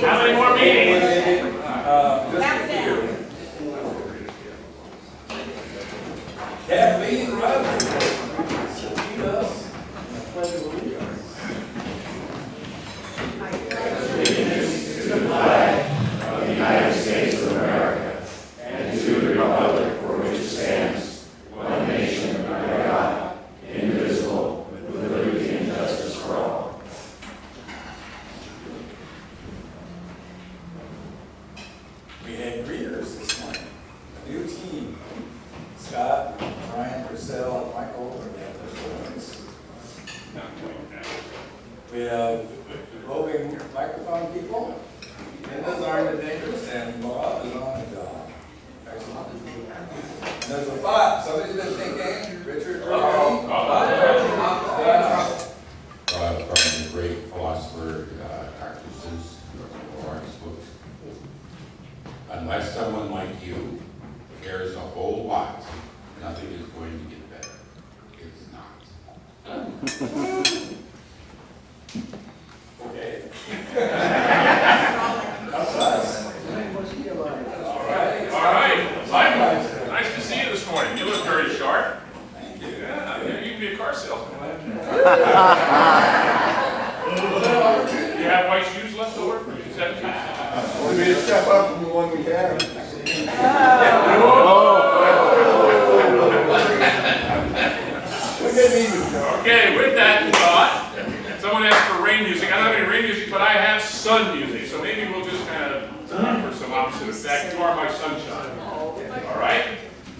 How many more meetings? Kathleen Rogers. Lead us in the pledge of allegiance. United States of America, and to the republic for which it stands, one nation under God, indivisible, with liberty and justice for all. We had greeters this morning. A new team. Scott, Brian, Purcell, and Michael are the officials. We have roving microphone people. Linda's Arna Dangerous and Bob is on the job. Excellent. And there's a thought. Somebody's been thinking. Richard. From the great philosopher Dr. Seuss, Lawrence books. Unless someone like you cares a whole lot, nothing is going to get better. It's not. Okay. That's us. All right. Simon, nice to see you this morning. You look very sharp. Thank you. Yeah, you can be a car salesman. You have white shoes left over for you? 17? Want me to step up from the one we have? Okay, with that thought, someone asked for rain music. I don't have any rain music, but I have sun music. So maybe we'll just kind of for some opposite effect. You are my sunshine. All right?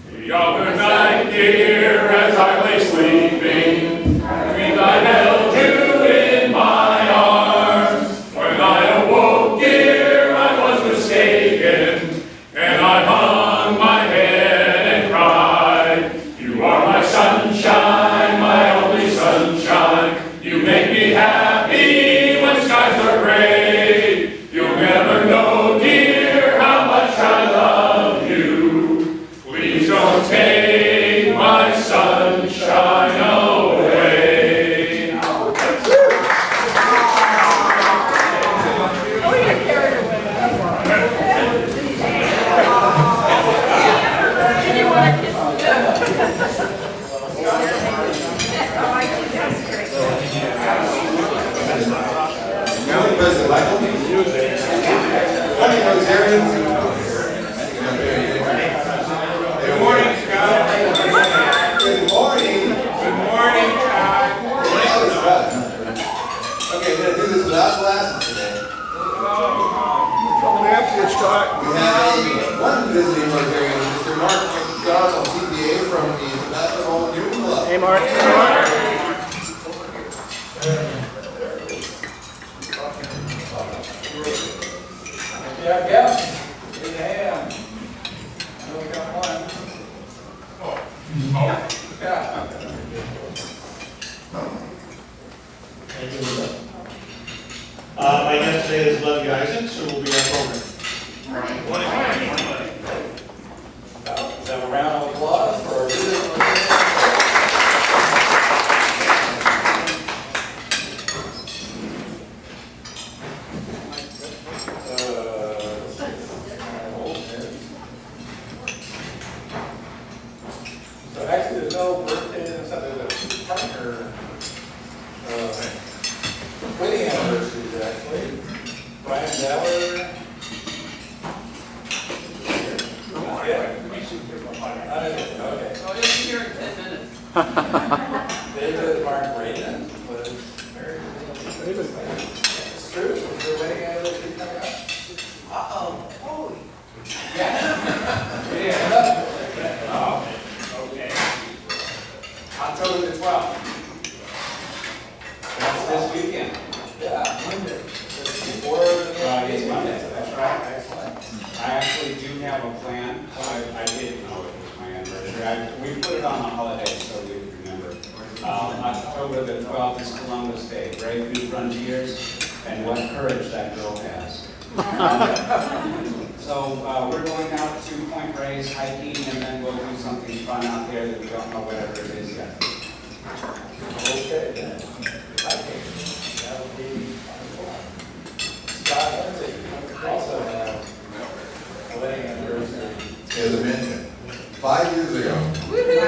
Here you go. Good night, dear, as I lay sleeping. Dreamed I held you in my arms. When I awoke, dear, I was mistaken, and I hung my head and cried. You are my sunshine, my only sunshine. You make me happy when skies are gray. You'll never know, dear, how much I love you. Please don't take my sunshine away. County President Michael. County Rosarians. Good morning, Scott. Good morning. Good morning, Scott. Okay, we're going to do this without glasses today. Coming after you, Scott. We have one visiting Rosarian, Mr. Mark McDonald, CPA from the Basketball Newton Club. Hey, Mark. Yeah, guests. Raise your hand. I know we got one. Yeah. My guest today is Lovey Isaacs, who will be our program. Let's have a round of applause for our leader. So actually, there's no birthday and something. There's a partner wedding anniversaries actually. Brian Zeller. Okay. So you'll be here in 10 minutes. David Mark Raymond was married. It's true. Is your wedding anniversary coming up? Uh-oh. Holy. Yeah. Oh, okay. October the 12th. That's this weekend. Yeah, Monday. Before the It's Monday, that's right. Excellent. I actually do have a plan. I didn't know it was my anniversary. We put it on the holiday so we would remember. October the 12th is Columbus Day. Brave New Frontiers, and what courage that girl has. So we're going out to Point Reyes hiking, and then we'll do something fun out there that we don't know whatever it is yet. Okay, then. That'll be Scott, let's see. Also, a wedding anniversary. As I mentioned, 5 years ago.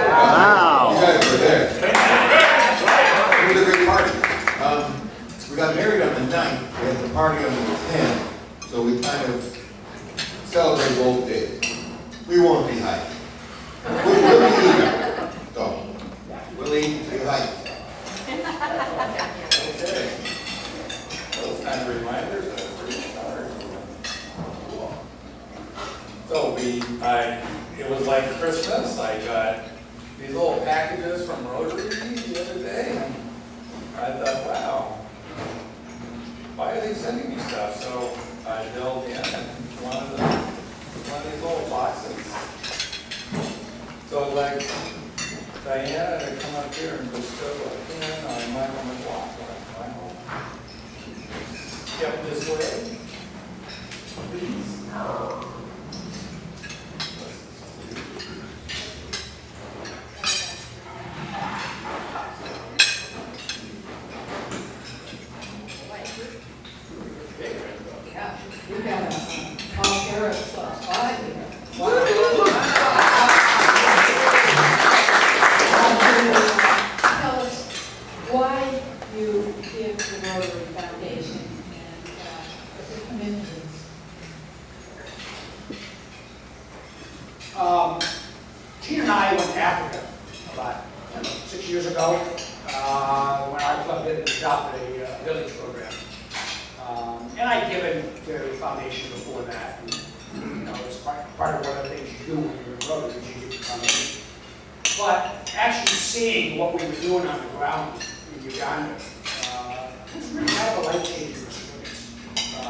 Wow. You guys were there. It was a great party. We got married on the 9th, we had the party on the 10th, so we kind of celebrate both days. We won't be high. We'll be eating. So, we'll eat, be high. Okay. Those kind of reminders are pretty hard. So it was like Christmas. I got these little packages from Rotary the other day. And I thought, wow, why are they sending me stuff? So I delved in and one of these little boxes. So like Diana to come up here and bestow a pin on Michael McLaughlin. Michael, kept this way. Please. Yeah, we got a Paul Harris slide here. Tell us why you give the Rotary Foundation and what the commitment is. Gene and I went to Africa about 6 years ago when our club did adopt a village program. And I'd given to the foundation before that. And, it's part of one of the things you do when you're in Rotary is you give to the foundation. But actually seeing what we were doing on the ground in Uganda was really kind of a life-changing experience. I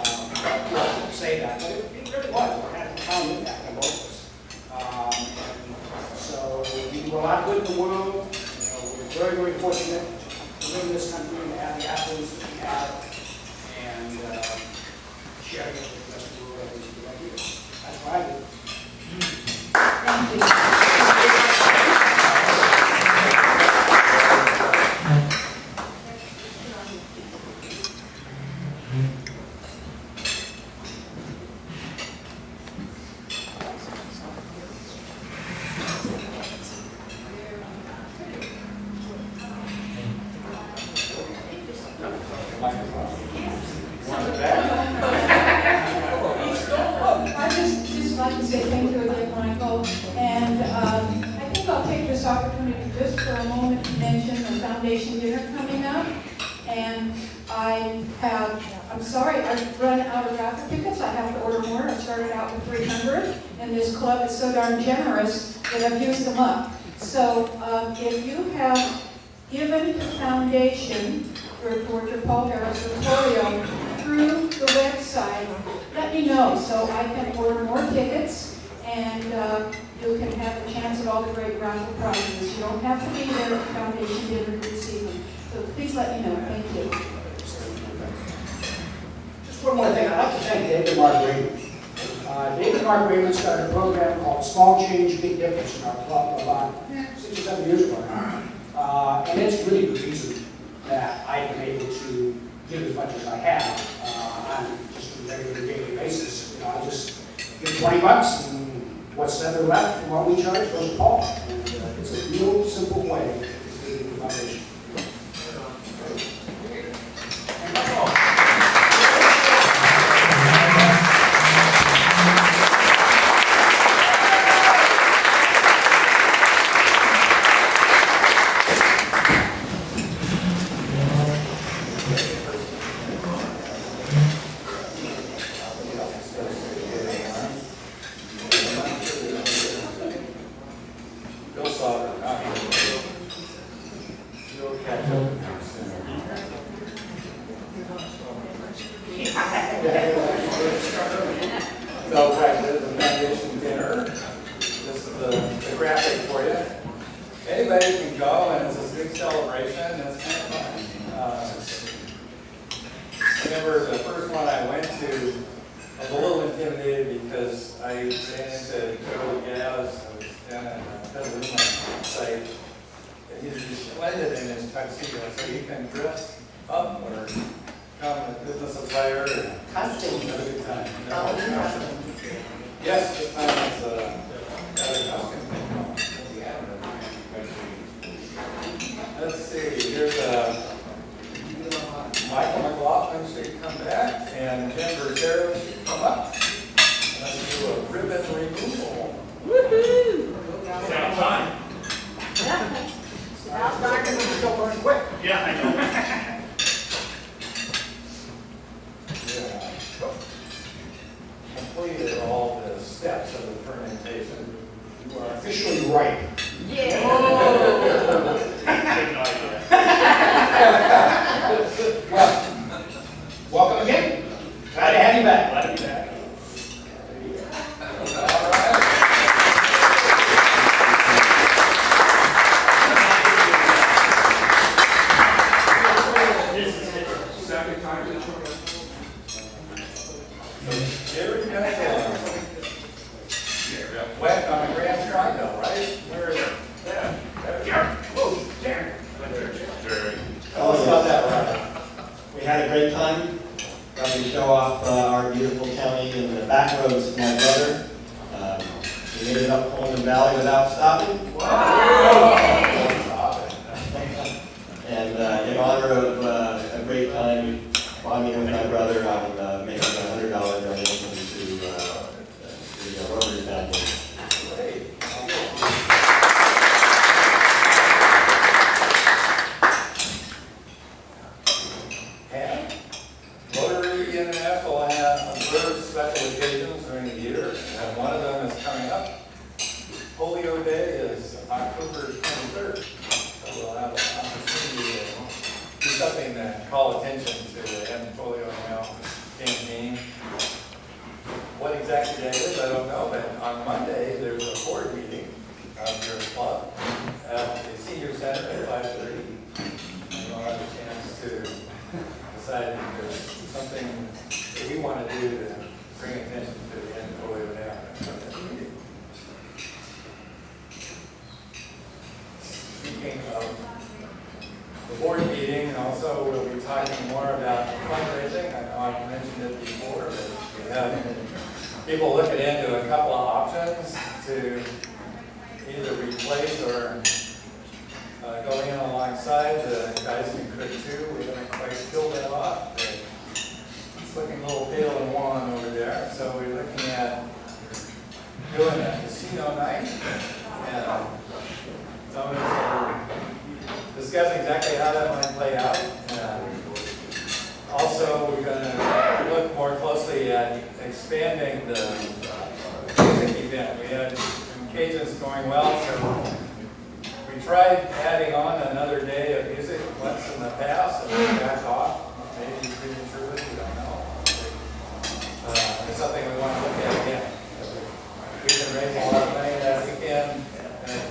won't say that, but it really was. It had a profound impact on both of us. And so we do a lot of good in the world. We're very, very fortunate to live in this country and to have the affluence that we have. And sharing it with the rest of the world, I think is a good idea. That's what I do. Thank you. I just like to say thank you again, Michael, and I think I'll take this opportunity just for a moment to mention the foundation dinner coming up, and I'm sorry, I've run out of raffle tickets, I have to order more. I started out with 300, and this club is so darn generous that I've used them up. So if you have given the foundation for your Paul Harris Memorial through the website, let me know so I can order more tickets and you can have a chance at all the great raffle prizes. You don't have to be there at the foundation dinner to receive them. So please let me know. Thank you. Just one more thing, I'd like to thank David Mark Raymond. David Mark Raymond started a program called Small Change, Big Difference in our club about 6 or 7 years ago now. And it's really the reason that I've been able to give as much as I have on just a regular daily basis. I just give $20 and what's left from what we charge goes to Paul. And it's a real simple way to do the foundation. And that's all. Bill Sauter, Bill Ketchum. So, right, the foundation dinner. This is the graphic for you. Anybody can go, and it's a big celebration. It's kind of fun. I remember the first one I went to, I was a little intimidated because I ran into Joe Gaz and Petaluma site. And he's just splendid in his tuxedo, so you can dress up or come a business attire and Costume. have a good time. Costume. Yes, this time it's got a costume. Let's see, here's Michael McLaughlin should come back, and Jim Bergero should come up. Let's do a ribbon removal. Sound time. Now, darn it, we still burn quick. Yeah, I know. Yeah. Completed all the steps of the fermentation. You are officially ripe. Good idea. Well, welcome again. Glad to have you back. Glad to be back. All right. Second time to Jerry Kessler. Wet on the Grand Triangle, right? Where is it? Yeah. Whoa, Jerry. Tell us about that, Ryan. We had a great time. Got to show off our beautiful county and the back roads to my brother. We made it up Coleman Valley without stopping. And in honor of a great time bonding with my brother, I'm making a $100 donation to the Rotary Foundation. And Rotary International observes special occasions during the year, and one of them is coming up. Polio Day is October 23rd, so we'll have an opportunity to do something to call attention to the End Polio Now campaign. What exactly that is, I don't know, but on Monday, there's a board meeting of your club at the Senior Center at 5:30. And we'll have a chance to decide if there's something that we want to do to bring attention to the End Polio Now. Speaking of the board meeting, also we'll be talking more about fundraising. I know I've mentioned it before, but we have people looking into a couple of options to either replace or go in alongside the guys in Cook 2. We haven't quite filled that off. It's looking a little pale and wan over there. So we're looking at doing a casino night. And some of us are discussing exactly how that might play out. Also, we're going to look more closely at expanding the music event. We had some Cajuns going well, so we tried adding on another day of music once in the past, and we backed off. Maybe prematurely, we don't know. It's something we want to look at again. We've been raising a lot of money that weekend, and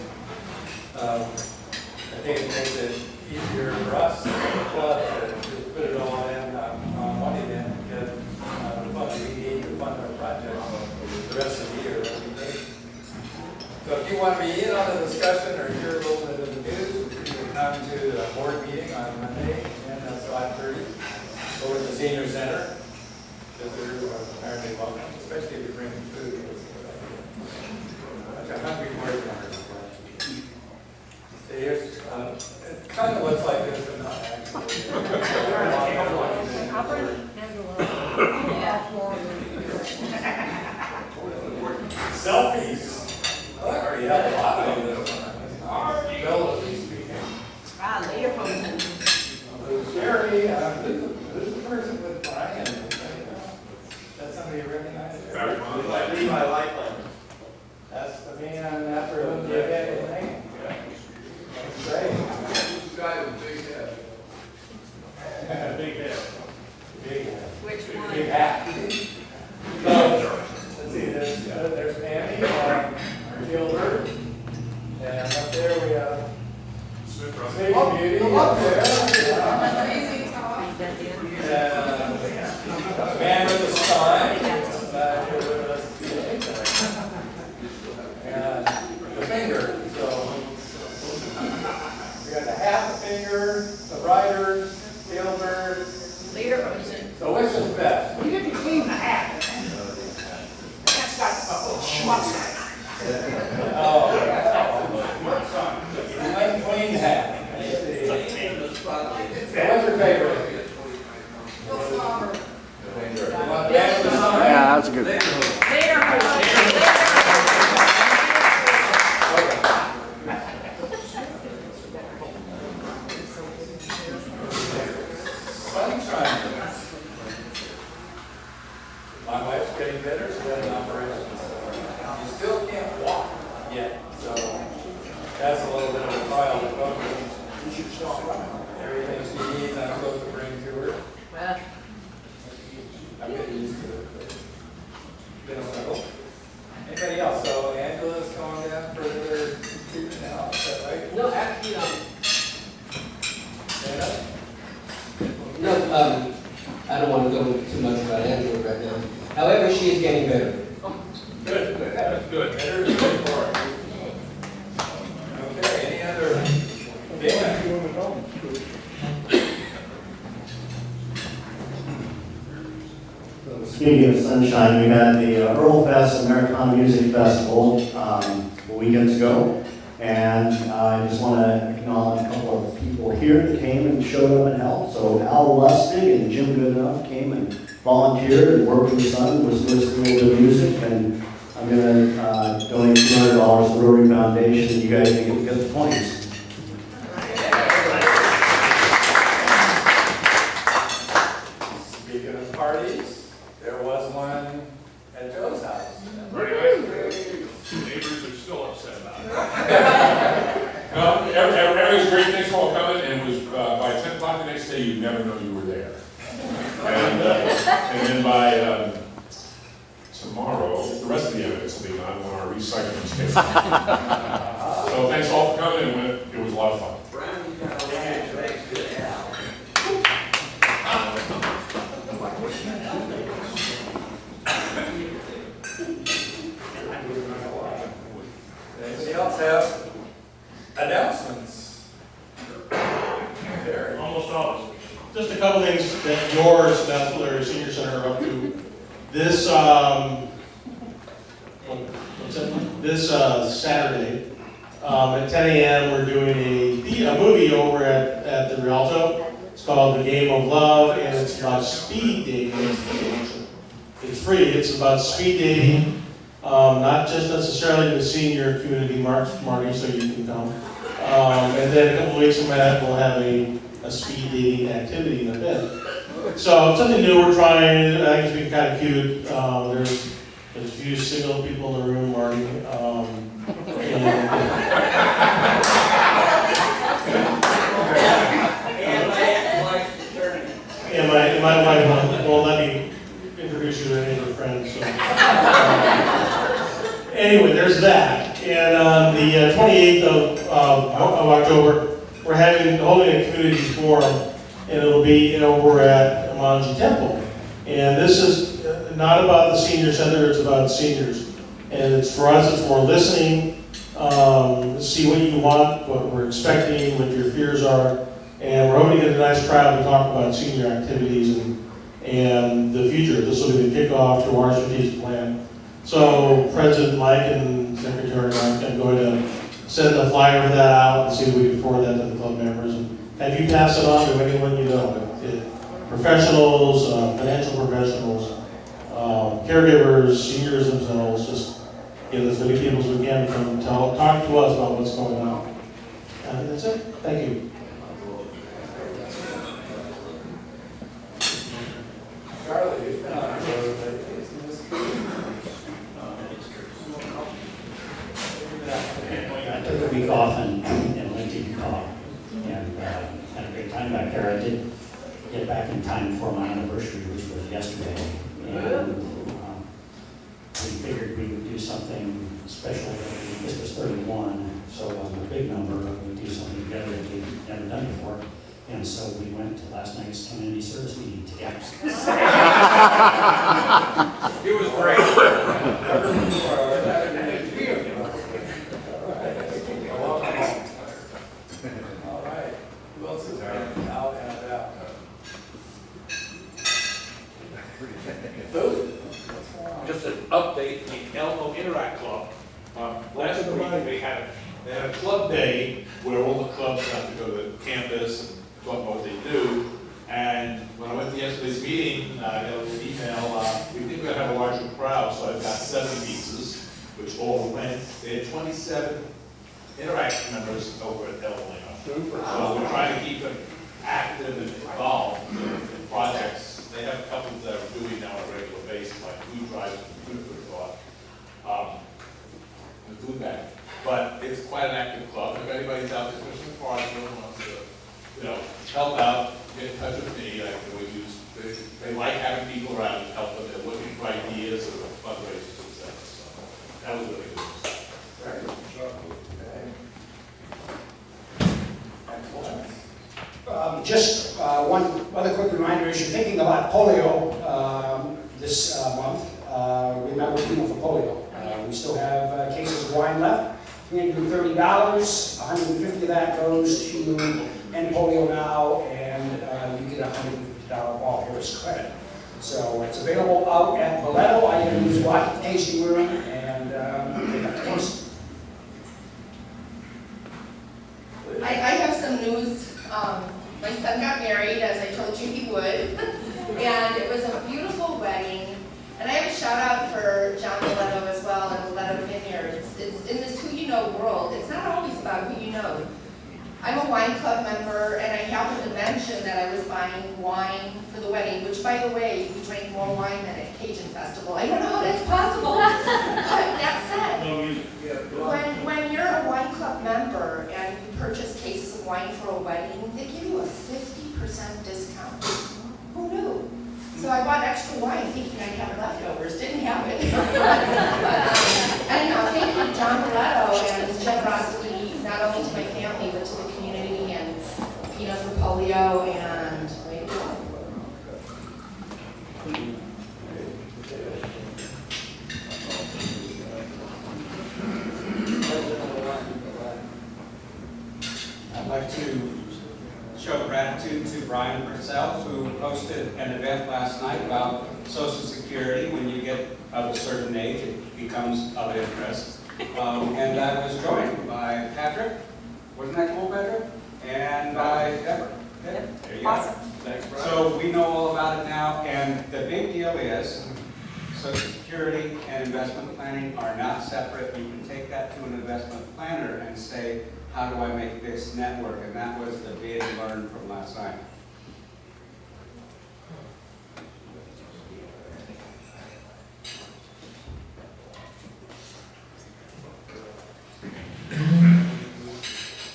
I think it makes it easier for us as a club to just put it all in on one event and get the funds we need to fund our projects the rest of the year. That we need. So if you want to be in on the discussion or hear a little bit of the news, you can come to the board meeting on Monday, and that's 5:30 over at the Senior Center. Visitors are apparently welcome, especially if you bring food. Like a hungry board member. Here's, it kind of looks like this, but not actually. Selfies. I already have a lot of those. Relatively speaking. Sherry, who's the person with Brian? That's somebody you recognize? Levi Lightland. That's the man after whom the event is named. That's great. Who's the guy with the big head? Big head. Big head. Which one? Big hat. So, let's see, there's Pammy, Gilbert, and up there we have Sleeping Beauty. Up there. Man with the sign. Back here with us today. That's a good. Sunshine. My wife's getting better, she had an operation. You still can't walk yet, so that's a little bit of a trial to go through. You should start running. Everything she needs, I'm supposed to bring to her. Well, I'm getting used to it. But been a little. Anybody else? So Angela's going down for their treatment now, is that right? No, actually, Stand up. no, I don't want to go too much about Angela right now. However, she is getting better. Good, that's good. Better is good for it. Okay, any other? Yeah. Speaking of sunshine, we had the Earl Fest Americana Music Festival weekends ago, and I just want to acknowledge a couple of people here that came and showed up and helped. So Al Lustig and Jim Goodenough came and volunteered and worked with the Sun, was listening to a little bit of music, and I'm going to donate $200 to the Rotary Foundation. You guys can get the points. Speaking of parties, there was one at Joe's house. Very nice. Neighbors are still upset about it. No, everything's great, thanks for all coming, and it was, by 10 o'clock the next day, you'd never know you were there. And then by tomorrow, the rest of the evidence will be on our recycling station. So thanks all for coming, and it was a lot of fun. Anybody else have announcements? Terry? Almost all. Just a couple things that yours, Bethel Senior Center are up to. This, this Saturday, at 10 a.m. we're doing a movie over at the Rialto. It's called The Game of Love, and it's about speed dating. It's free. It's about speed dating, not just necessarily in the senior community, Marty, so you can come. And then a couple weeks from that, we'll have a speed dating activity in event. So something new we're trying. I think it's been kind of cute. There's a few single people in the room, Marty. And my wife won't let me introduce you to any of her friends. So. Anyway, there's that. And on the 28th of October, we're holding a community forum, and it'll be over at Amanji Temple. And this is not about the senior center, it's about seniors. And it's for us, it's more listening, see what you want, what we're expecting, what your fears are. And we're hoping to get a nice crowd to talk about senior activities and the future. This will be the kickoff to our strategic plan. So President Mike and Secretary Mike are going to send the flyer for that out and see if we can forward that to the club members. And have you pass it on to anyone you know? Professionals, financial professionals, caregivers, seniors themselves, just get as many people as we can from talk to us about what's going on. And that's it. Thank you. Charlie, you've been on a road lately. I took a week off and went to Utah and had a great time back there. I did get back in time for my anniversary, which was yesterday. And we figured we would do something special. This was 31, so it wasn't a big number, but we'd do something together that we'd never done before. And so we went to last night's community service meeting together. It was great. All right. Who else is been out and about? Food? Just an update, the Elmo Interact Club, last week they had a club day where all the clubs got to go to campus and talk about what they do. And when I went to yesterday's meeting, I got a little email, we think we're gonna have a larger 27 Interact members over at El Molino. So we're trying to keep them active and involved in projects. They have a couple that are doing now on a regular basis, like food drives and food thought. The food bank. But it's quite an active club. If anybody's out there, especially in Fargo, wants to, help out, get in touch with me, I can always use, they like having people around to help them. They're looking for ideas or fundraisers, etc. So that was really good. Just one other quick reminder, as you're thinking about polio this month, remember Chemo for Polio. We still have cases of wine left, $330, $150 of that goes to End Polio Now, and you get a $150 Paul Harris credit. So it's available out at Valletto. I can use walk the tasting room and pick up the taste. I have some news. My son got married, as I told you he would, and it was a beautiful wedding. And I have a shout out for John Valletto as well, and Valletto Vineyards. It's in this who you know world. It's not always about who you know. I'm a wine club member, and I happened to mention that I was buying wine for the wedding, which, by the way, we drank more wine than at Cajun Festival. I don't know how that's possible. But that said, when you're a wine club member and you purchase cases of wine for a wedding, they give you a 50% discount. Who knew? So I bought extra wine thinking I'd have leftovers. Didn't have it. Anyhow, thank you, John Valletto, and his generosity, not only to my family, but to the community, and Peanut for Polio, and way to go. I'd like to show gratitude to Brian Purcell, who hosted an event last night about Social Security. When you get of a certain age, it becomes of interest. And I was joined by Patrick. Wasn't that cool, Patrick? And by Deborah. There you go. Awesome. Thanks, Brian. So we know all about it now, and the big deal is Social Security and investment planning are not separate. You can take that to an investment planner and say, how do I make this network? And that was the big learn from last night.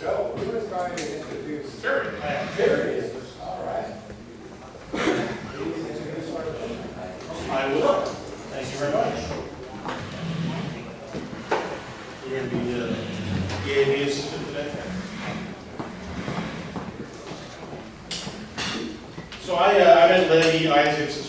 Joe, who is going to introduce? Sure. Terry. All right. Please introduce our I will. Thank you very much. You're going to be the EAB assistant today? So I met Lenny Isaacs